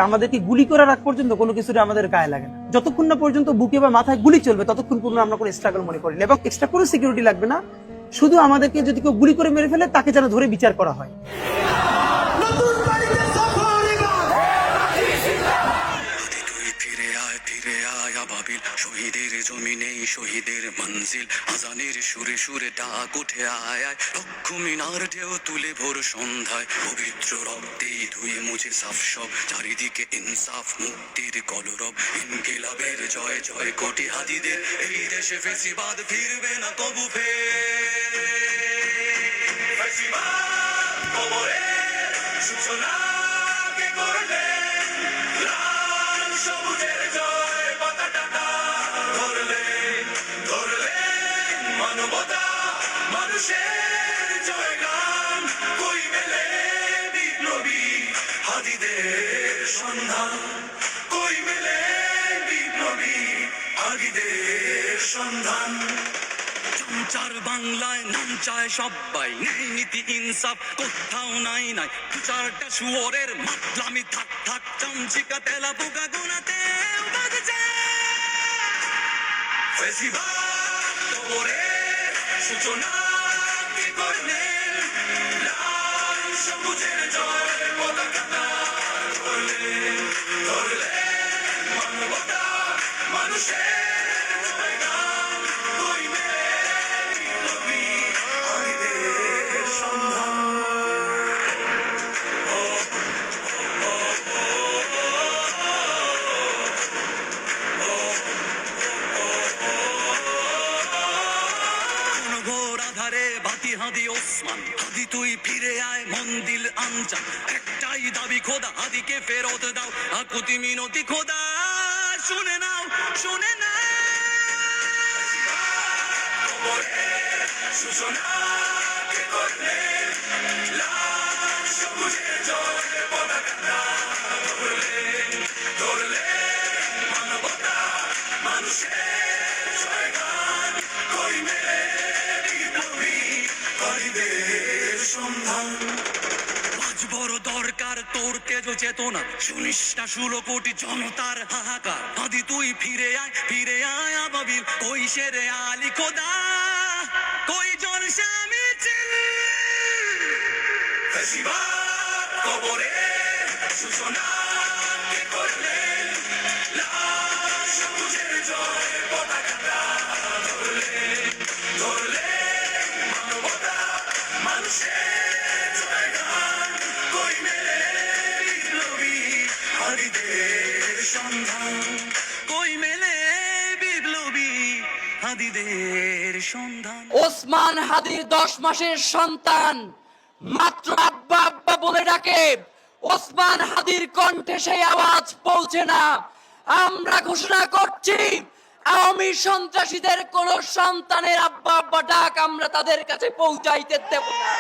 আমাদেরকে গুলি করার আগ পর্যন্ত কোনো কিছুটা আমাদের গায়ে লাগে না। যতক্ষণ না পর্যন্ত বুকে বা মাথায় গুলি চলবে ততক্ষণ পর্যন্ত আমরা কোনো স্ট্রাগল মনে করি না, এবং এক্সট্রা কোনো সিকিউরিটি লাগবে না। শুধু আমাদেরকে যদি কেউ গুলি করে মেরে ফেলে তাকে যেন ধরে বিচার করা হয়। শহীদের জমিনে শহীদের মঞ্জিল, আজানের সুরে সুরে ডাক উঠে আয় আয়, লক্ষ মিনার ঢেউ তুলে ভোর সন্ধ্যায়, পবিত্র রক্তে ধুয়ে মুছে সাফ সব, চারিদিকে ইনসাফ মুক্তির কলরব, ইনকিলাবের জয় জয় কোটি হাদিদের, এই দেশে ফেসিবাদ ফিরবে না কবু ফের। ফেসিবাদ কবরের সূচনা কে করলেন, লাল সবুজের জয় পতাকা ধরলেন, ধরলেন মানবতা মানুষের জয়গান, কই মেলে বিপ্লবী হাদিদের সন্ধান, কই মেলে বিপ্লবী হাদিদের সন্ধান। চার বাংলায় নাম চায় সবাই, নেই নীতি ইনসাফ কোথাও নাই নাই, দু চারটা শুয়োরের মাতলামি থাক থাক, চামচিকা তেলা পোকা গোনাতে বাজছে। ফেসিবাদ কবরের সূচনা কে করলেন, লাল সবুজের জয় পতাকা ধরলেন, ধরলেন মানবতা মানুষের জয়গান, কই মেলে বিপ্লবী হাদিদের সন্ধান। ঘোর আধারে বাতি হাদি ওসমান, হাদি তুই ফিরে আয় মন্দির আনচান, একটাই দাবি খোদা হাদিকে ফেরত দাও, আকুতি মিনতি খোদা শুনে নাও, শুনে নাও। সূচনা কে করলেন, লাল সবুজের জয় পতাকা ধরলেন, ধরলেন মানবতা মানুষের জয়গান, কই মেলে বিপ্লবী হাদিদের সন্ধান। আজ বড় দরকার তোর তেজ চেতনা, শুনিস না 16 কোটি জনতার হাহাকার, হাদি তুই ফিরে আয় আবাবিল, কই শেরে আলী খোদা, কই জলসা মিছিল। ফেসিবাদ কবরের সূচনা কে করলেন, লাল সবুজের জয় পতাকা ধরলেন, ধরলেন মানবতা মানুষের জয়গান, কই মেলে বিপ্লবী হাদিদের সন্ধান, কই মেলে বিপ্লবী হাদিদের সন্ধান। ওসমান হাদির 10 মাসের সন্তান মাত্র আব্বা আব্বা বলে ডাকে, ওসমান হাদির কণ্ঠে সেই আওয়াজ পৌঁছে না। আমরা ঘোষণা করছি, আওয়ামী সন্ত্রাসীদের কোন সন্তানের আব্বা আব্বা ডাক আমরা তাদের কাছে পৌঁছাইতে দেব না।